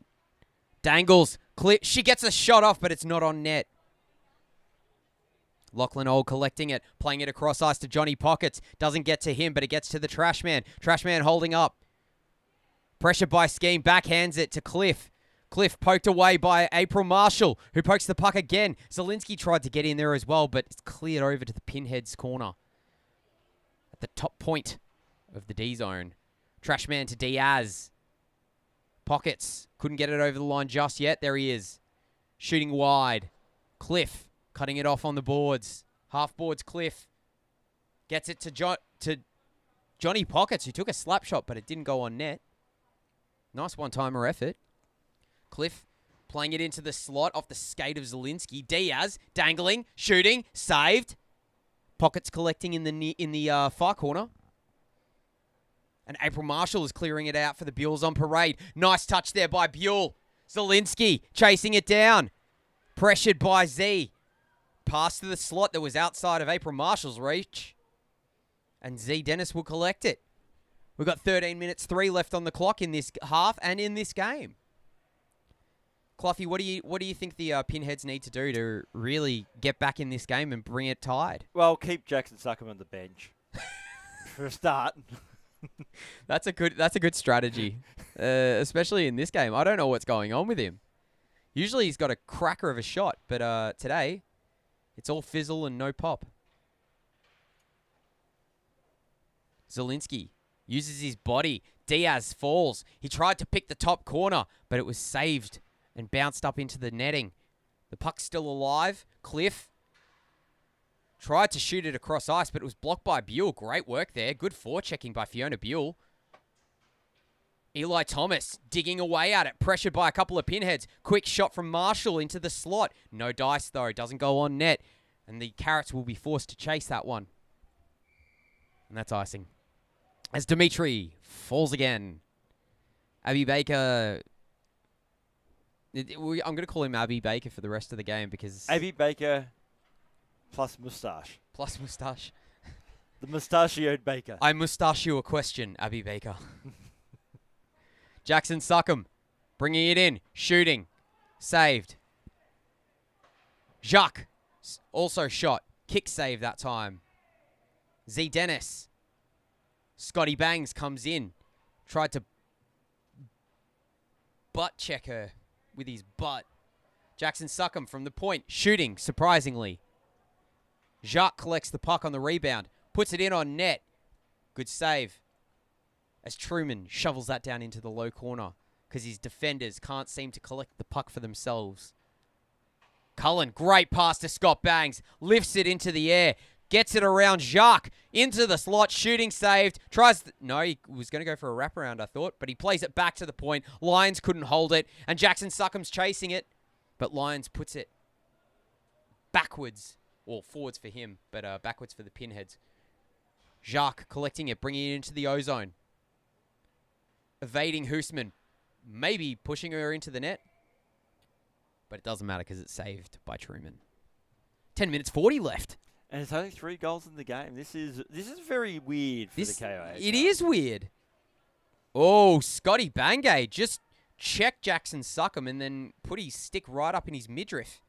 Dangles. She gets a shot off, but it's not on net. Lachlan Old collecting it, playing it across ice to Johnny Pockets. Doesn't get to him, but it gets to the trash man. Trash man holding up. Pressure by Skeen. Backhands it to Cliff. Cliff poked away by April Marshall, who pokes the puck again. Zielinski tried to get in there as well, but it's cleared over to the Pinheads corner. At the top point of the D zone. Trash man to Diaz. Pockets. Couldn't get it over the line just yet. There he is. Shooting wide. Cliff. Cutting it off on the boards. Half boards Cliff. Gets it to Johnny Pockets, who took a slap shot, but it didn't go on net. Nice one-timer effort. Cliff playing it into the slot off the skate of Zielinski. Diaz dangling, shooting, saved. Pockets collecting in the far corner. And April Marshall is clearing it out for the Buells on parade. Nice touch there by Buell. Zielinski chasing it down. Pressured by Z. Pass to the slot that was outside of April Marshall's reach. And Z Dennis will collect it. We've got 13 minutes 3 left on the clock in this half and in this game. Cluffy, what do you think the Pinheads need to do to really get back in this game and bring it tied? Well, keep Jackson Suckham on the bench for a start. That's a good strategy, especially in this game. I don't know what's going on with him. Usually he's got a cracker of a shot, but today it's all fizzle and no pop. Zielinski uses his body. Diaz falls. He tried to pick the top corner, but it was saved and bounced up into the netting. The puck's still alive. Cliff tried to shoot it across ice, but it was blocked by Buell. Great work there. Good forechecking by Fiona Buell. Eli Thomas digging away at it. Pressured by a couple of Pinheads. Quick shot from Marshall into the slot. No dice, though. Doesn't go on net. And the Carrots will be forced to chase that one. And that's icing. As Dimitri falls again. Abby Baker. I'm going to call him Abby Baker for the rest of the game because... Abby Baker plus moustache. Plus moustache. The mustachioed Baker. I mustachio a question, Abby Baker. Jackson Suckham bringing it in. Shooting. Saved. Jacques also shot. Kick save that time. Z Dennis. Scotty Bangs comes in. Tried to butt check her with his butt. Jackson Suckham from the point. Shooting, surprisingly. Jacques collects the puck on the rebound. Puts it in on net. Good save. As Truman shovels that down into the low corner because his defenders can't seem to collect the puck for themselves. Cullen, great pass to Scott Bangs. Lifts it into the air. Gets it around Jacques. Into the slot. Shooting saved. No, he was going to go for a wraparound, I thought. But he plays it back to the point. Lyons couldn't hold it. And Jackson Suckham's chasing it. But Lyons puts it backwards. Well, forwards for him. But backwards for the Pinheads. Jacques collecting it. Bringing it into the O-zone. Evading Hoosman. Maybe pushing her into the net. But it doesn't matter because it's saved by Truman. 10 minutes 40 left. And it's only 3 goals in the game. This is very weird for the KOA. It is weird. Oh, Scotty Bangay just checked Jackson Suckham and then put his stick right up in his midriff.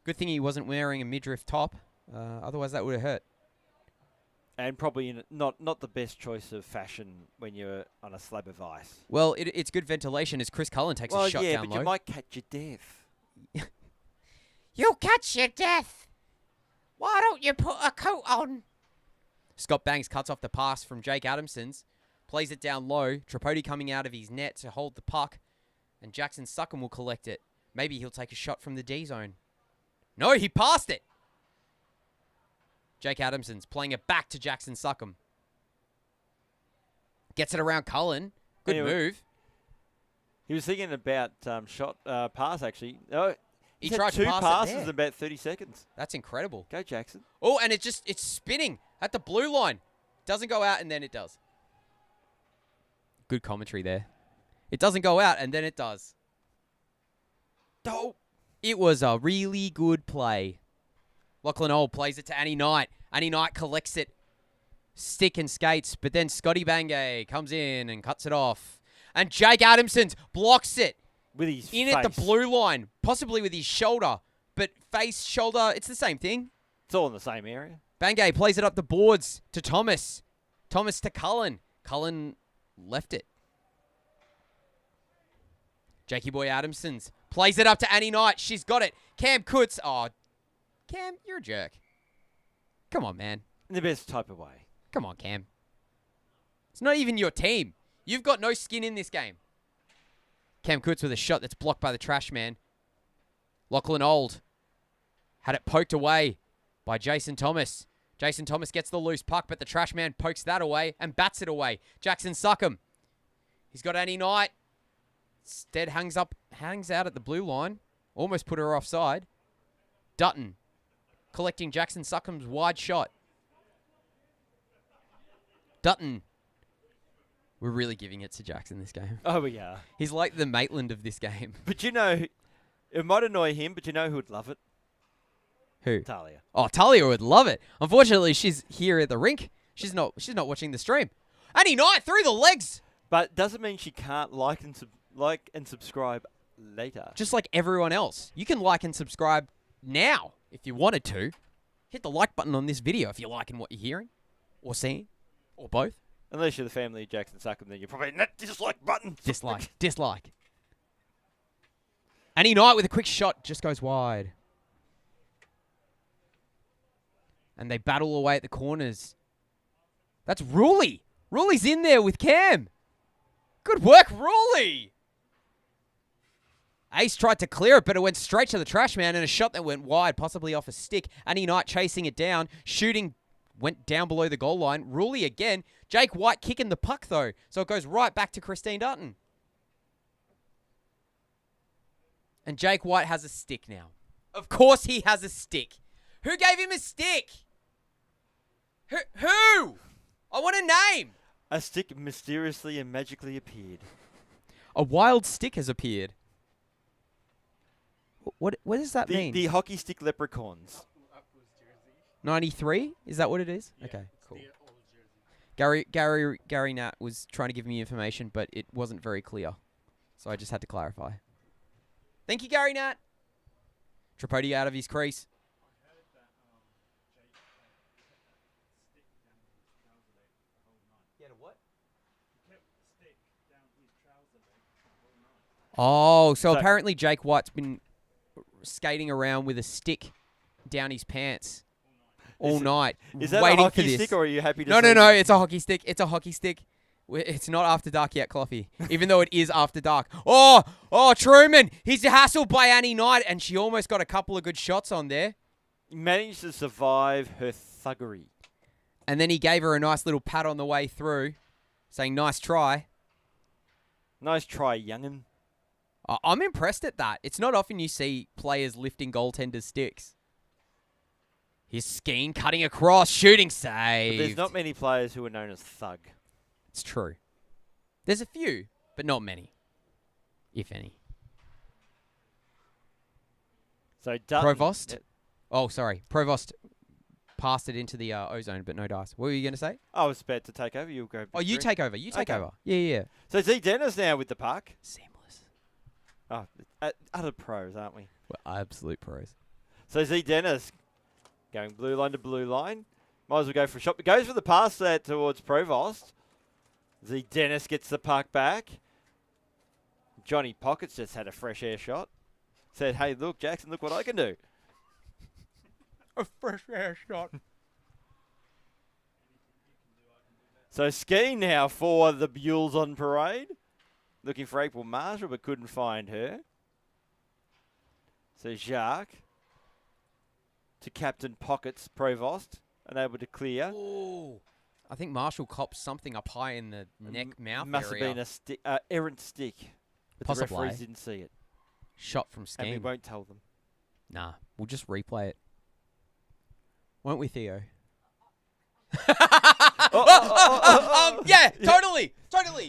Good thing he wasn't wearing a midriff top. Otherwise, that would have hurt. And probably not the best choice of fashion when you're on a slab of ice. Well, it's good ventilation as Chris Cullen takes a shot down low. Yeah, but you might catch your death. You'll catch your death. Why don't you put a coat on? Scott Banks cuts off the pass from Jake Adamson's. Plays it down low. Tripodi coming out of his net to hold the puck. And Jackson Suckham will collect it. Maybe he'll take a shot from the D zone. No, he passed it. Jake Adamson's playing it back to Jackson Suckham. Gets it around Cullen. Good move. He was thinking about shot pass, actually. Oh, He he's tried had to two pass it passes there. in about 30 seconds. That's incredible. Go, Jackson. Oh, and it's spinning at the blue line. Doesn't go out, and then it does. Good commentary there. It doesn't go out, and then it does. Oh, it was a really good play. Lachlan Old plays it to Annie Knight. Annie Knight collects it. Stick and skates, but then Scotty Bangay comes in and cuts it off. And Jake Adamson blocks it. With his In face. at the blue line, possibly with his shoulder. But face, shoulder, it's the same thing. It's all in the same area. Bangay plays it up the boards to Thomas. Thomas to Cullen. Cullen left it. Jakey Boy Adamsons plays it up to Annie Knight. She's got it. Cam Kutz. Oh, Cam, you're a jerk. Come on, man. In the best type of way. Come on, Cam. It's not even your team. You've got no skin in this game. Cam Kutz with a shot that's blocked by the trash man. Lachlan Old had it poked away by Jason Thomas. Jason Thomas gets the loose puck, but the trash man pokes that away and bats it away. Jackson Suckham. He's got Annie Knight. Instead hangs out at the blue line. Almost put her offside. Dutton collecting Jackson Suckham's wide shot. Dutton. We're really giving it to Jackson this game. Oh, we are. He's like the Maitland of this game. But you know, it might annoy him, but you know who would love it? Who? Talia. Oh, Talia would love it. Unfortunately, she's here at the rink. She's not watching the stream. Annie Knight through the legs. But doesn't mean she can't like and subscribe later. Just like everyone else. You can like and subscribe now if you wanted to. Hit the like button on this video if you're liking what you're hearing or seeing or both. Unless you're the family of Jackson Suckham, then you're probably that dislike button. Dislike. Annie Knight with a quick shot just goes wide. And they battle away at the corners. That's Ruley. Ruley's in there with Cam. Good work, Ruley. Ace tried to clear it, but it went straight to the trash man and a shot that went wide, possibly off a stick. Annie Knight chasing it down. Shooting went down below the goal line. Ruley again. Jake White kicking the puck, though. So it goes right back to Christine Dutton. And Jake White has a stick now. Of course he has a stick. Who gave him a stick? Who? I want a name. A stick mysteriously and magically appeared. A wild stick has appeared. What does that mean? The hockey stick leprechauns. 93? Is that what it is? Okay, cool. Gary Nat was trying to give me information, but it wasn't very clear. So I just had to clarify. Thank you, Gary Nat. Tripodi out of his crease. Oh, so apparently Jake White's been skating around with a stick down his pants all night. Is that waiting a hockey for this. stick, or are you happy to No, see no, it? it's a hockey stick. It's a hockey stick. It's not after dark yet, Cloughy. Even though it is after dark. Oh, Truman. He's hassled by Annie Knight, and she almost got a couple of good shots on there. Managed to survive her thuggery. And then he gave her a nice little pat on the way through, saying, nice try. Nice try, young'un. I'm impressed at that. It's not often you see players lifting goaltenders' sticks. He's skiing, cutting across, shooting, save. There's not many players who are known as thug. It's true. There's a few, but not many, if any. So Dutton, Provost? Yeah. Oh, sorry. Provost passed it into the ozone, but no dice. What were you going to say? I was about to take over. You'll go. Oh, you take over. You take Okay. over. Yeah. So Z Dennis now with the puck. Seamless. Oh, utter pros, aren't we? We're absolute pros. So Z Dennis going blue line to blue line. Might as well go for a shot. But goes for the pass there towards Provost. Z Dennis gets the puck back. Johnny Pockets just had a fresh air shot. Said, hey, look, Jackson, look what I can do. A fresh air shot. So ski now for the Buells on parade. Looking for April Marshall, but couldn't find her. So Jacques to Captain Pockets, Provost, unable to clear. Ooh. I think Marshall copped something up high in the neck, mouth Must area. have been a errant stick. But Possibly. the referees didn't see it. Shot from And we Skeen. won't tell them. Nah, we'll just replay it. Won't we, Theo? Yeah, totally.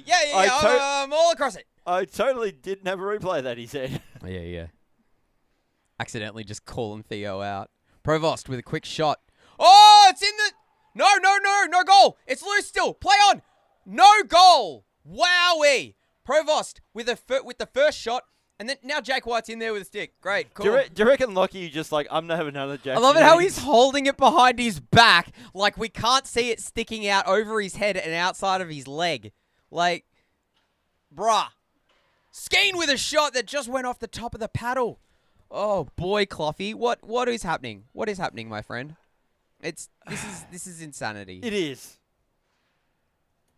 Yeah. I'm all across it. I totally didn't have a replay of that, he said. Yeah. Accidentally just calling Theo out. Provost with a quick shot. Oh, it's in the... No goal. It's loose still. Play on. No goal. Wowee. Provost with the first shot. And then now Jake White's in there with a stick. Great, cool. Do you reckon Lockie just like, I'm going to have another Jack? I love it how he's holding it behind his back. Like we can't see it sticking out over his head and outside of his leg. Like, bruh. Skeen with a shot that just went off the top of the paddle. Oh boy, Cloughy. What is happening? What is happening, my friend? This is insanity. It is.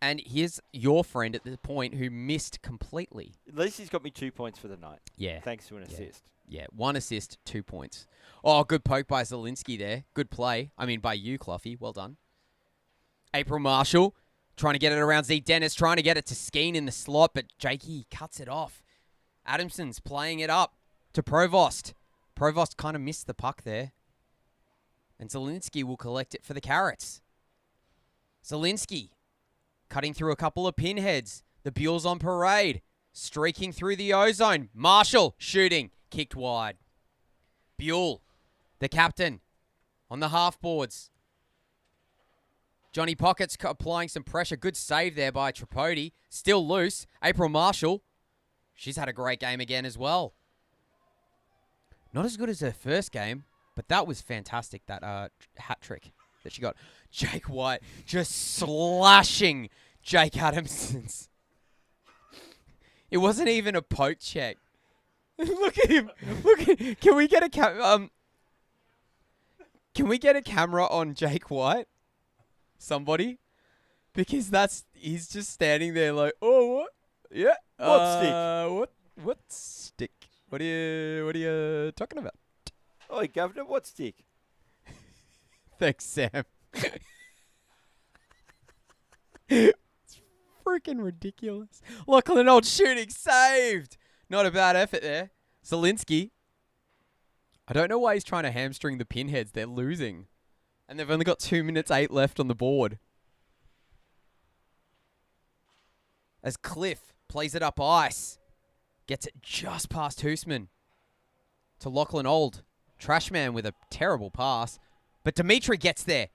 And here's your friend at the point who missed completely. At least he's got me 2 points for the night. Yeah. Thanks to an assist. Yeah, 1 assist, 2 points. Oh, good poke by Zielinski there. Good play. I mean, by you, Cloughy. Well done. April Marshall trying to get it around Z Dennis, trying to get it to Skeen in the slot, but Jakey cuts it off. Adamson's playing it up to Provost. Provost kind of missed the puck there. And Zielinski will collect it for the Carrots. Zielinski cutting through a couple of pinheads. The Buell's on parade. Streaking through the ozone. Marshall shooting. Kicked wide. Buell, the captain, on the half boards. Johnny Pockets applying some pressure. Good save there by Tripodi. Still loose. April Marshall. She's had a great game again as well. Not as good as her first game, but that was fantastic, that hat trick that she got. Jake White just slashing Jake Adamson's. It wasn't even a poke check. Look at him. Can we get a camera on Jake White? Somebody? Because he's just standing there like, oh, what? Yeah. What stick? What are you talking about? Oh, Governor, what stick? Thanks, Sam. It's freaking ridiculous. Lachlan Old shooting saved. Not a bad effort there. Zielinski. I don't know why he's trying to hamstring the Pinheads. They're losing. And they've only got 2 minutes 8 left on the board. As Cliff plays it up ice. Gets it just past Hoosman. To Lachlan Old. Trashman with a terrible pass. But Dimitri gets there.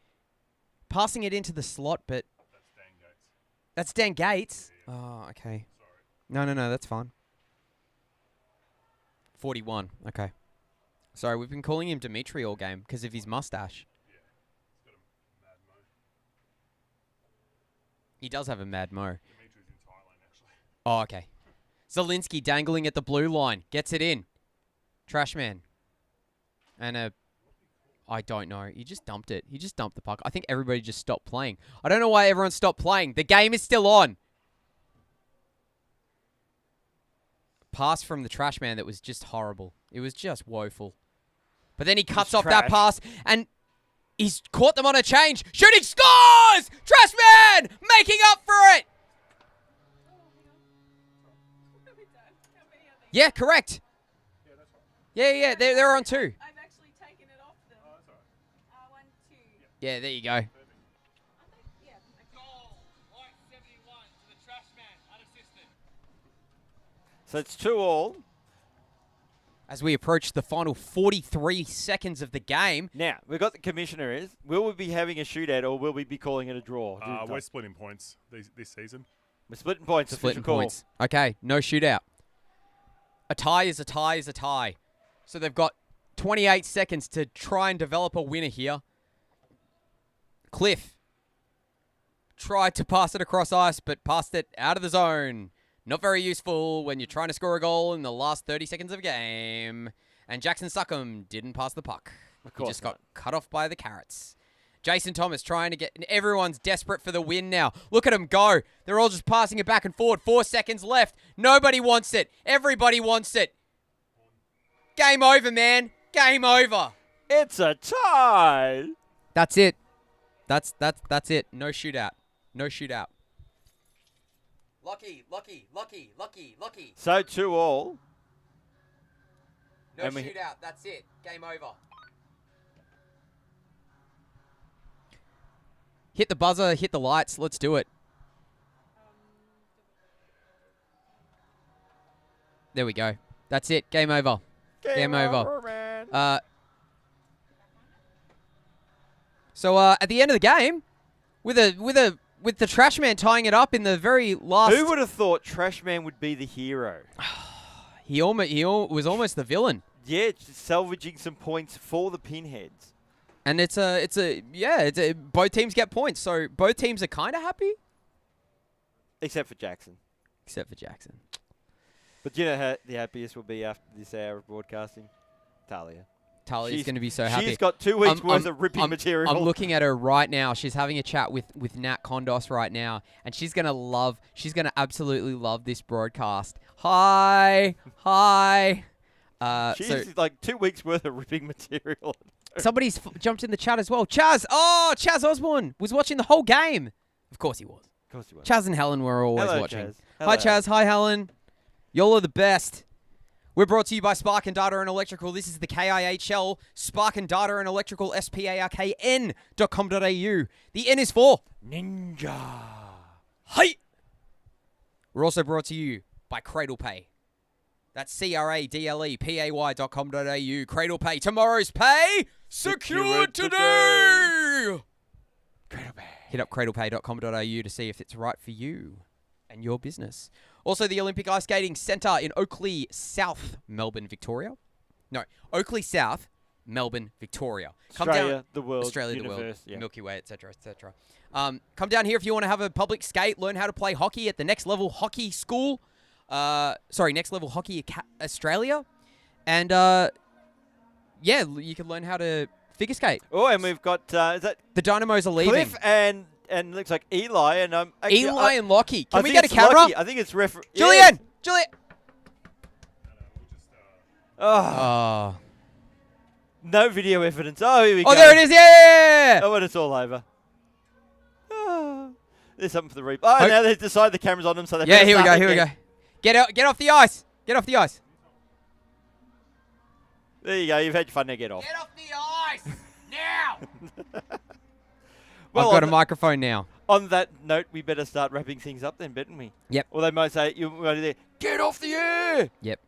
Passing it into the slot, but... That's Dan Gates? Oh, okay. No, that's fine. 41, okay. Sorry, we've been calling him Dimitri all game because of his mustache. Yeah, he's got a mad mo. He does have a mad mo. Dimitri's in Thailand, actually. Oh, okay. Zielinski dangling at the blue line. Gets it in. Trashman. And I don't know. He just dumped it. He just dumped the puck. I think everybody just stopped playing. I don't know why everyone stopped playing. The game is still on. Pass from the trash man that was just horrible. It was just woeful. But then he cuts off that pass and he's caught them on a change. Shooting, scores! Trash man making up for it. Yeah, correct. Yeah, they're on 2. I've actually taken it off them. Oh, that's all right. 1, 2. Yeah, there you go. Yeah. Goal, White 71 to the trash man, unassisted. So it's 2-2. As we approach the final 43 seconds of the game. Now, we've got the commissioner is. Will we be having a shootout or will we be calling it a draw? We're splitting points this season. We're splitting points. Splitting official call. points. Okay, no shootout. A tie is a tie is a tie. So they've got 28 seconds to try and develop a winner here. Cliff tried to pass it across ice, but passed it out of the zone. Not very useful when you're trying to score a goal in the last 30 seconds of a game. And Jackson Suckham didn't pass the puck. He just got cut off by the Carrots. Jason Thomas trying to get... Everyone's desperate for the win now. Look at them go. They're all just passing it back and forward. 4 seconds left. Nobody wants it. Everybody wants it. Game over, man. Game over. It's a tie. That's it. That's it. No shootout. No shootout. Lucky, lucky, lucky, lucky, lucky. So 2-all. No And we- shootout. That's it. Game over. Hit the buzzer. Hit the lights. Let's do it. There we go. That's it. Game over. Game over. Man. So at the end of the game, with the trash man tying it up in the very last. Who would have thought Trash Man would be the hero? He was almost the villain. Yeah, just salvaging some points for the Pinheads. And it's both teams get points, so both teams are kind of happy, Except for Jackson. except for Jackson. But you know how the happiest will be after this hour of broadcasting? Talia. Talia's She's- going to be so happy. She's got 2 weeks I'm- worth of ripping material. I'm looking at her right now. She's having a chat with Nat Kondos right now, and she's gonna absolutely love this broadcast. Hi. She's So like 2 weeks worth of ripping material. somebody's jumped in the chat as well. Chaz, Chaz Osborne was watching the whole game. Of course he was. Of course you won't. Chaz and Helen were always Hello, watching. Chaz. Hi Hello. Chaz, hi Helen. Y'all are the best. We're brought to you by Spark and Data and Electrical. This is the KIHL, Spark and Data and Electrical, sparkn.com.au. The N is for Ninja. Hey! We're also brought to you by Cradle Pay. That's CRADLEPAY.com.au. Cradle Pay. Tomorrow's pay secured today! Hit up cradlepay.com.au to see if it's right for you and your business. Also, the Olympic Ice Skating Centre in Oakley South, Melbourne, Victoria. No, Oakley South, Melbourne, Victoria. Come Australia, down, the world, Australia, the world, universe. Yeah. Milky Way, etc., etc. Come down here if you want to have a public skate, learn how to play hockey at the Next Level Hockey School. Next Level Hockey Australia. And, you can learn how to figure skate. Oh, and we've got, is that The Dynamos are leaving. Cliff and looks like Eli and Eli and Lockie. Can I we think get a it's camera? Lucky. I think it's Julian! Julian! Oh, Oh. no video evidence. Oh, here we go. Oh, there it is. Yeah! Oh, and it's all over. Oh, there's something for the replay. Oh, Oh. now they've decided the camera's on them, so they Yeah, better here we go. start Here we again. go. Get off the ice. Get off the ice. There you go. You've had your fun. Now get off. Get off the ice now. Well, I've got a on microphone now. On that note, we better start wrapping things up then, better we? Yep. Or they might say, get off the air. Yep.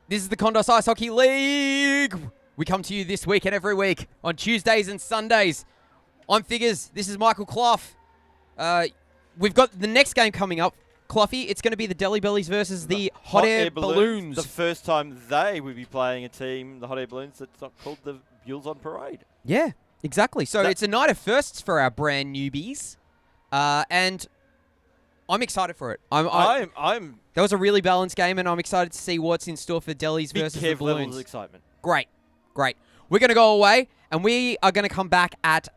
This is the Kondos Ice Hockey League. We come to you this week and every week on Tuesdays and Sundays. I'm Figures. This is Michael Clough. We've got the next game coming up. Cloughie, it's going to be the Deli Bellies versus the Hot Air Balloons. The first time they will be playing a team, the Hot Air Balloons, that's not called the Buells on Parade. Yeah, exactly. So That- it's a night of firsts for our brand newbies. And I'm excited for it. I'm That was a really balanced game, and I'm excited to see what's in store for Delis big versus the Kev levels Balloons. of excitement. Great. We're going to go away, and we are going to come back at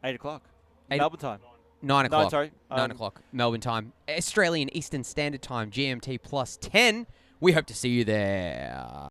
8 o'clock. Eight- Melbourne time. 9 o'clock. No, sorry. 9 o'clock, Melbourne time. Australian Eastern Standard Time, GMT plus 10. We hope to see you there.